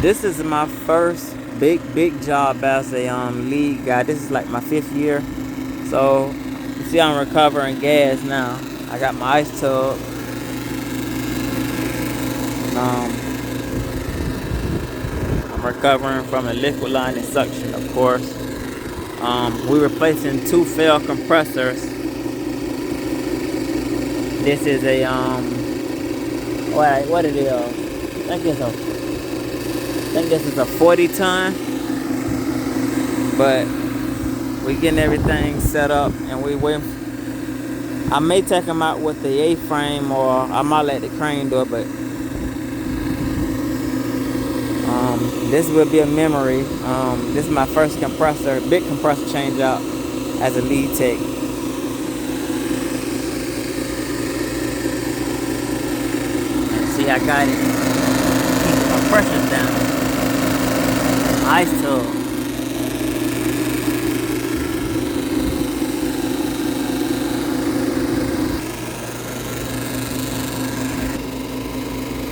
This is my first big job as a lead guy. This is like my 5th year. So you see I'm recovering gas now. I got my ice tub. I'm recovering from a liquid line and suction, of course. We replacing 2 failed compressors. This is a what it is? I think this is a 40 ton, but we getting everything set up and we waiting. I may take them out with the A-frame, or I might let the crane do it, but this will be a memory. This is my first compressor, big compressor change out as a lead tech. See, I got it. Keep my pressure down. Ice tub.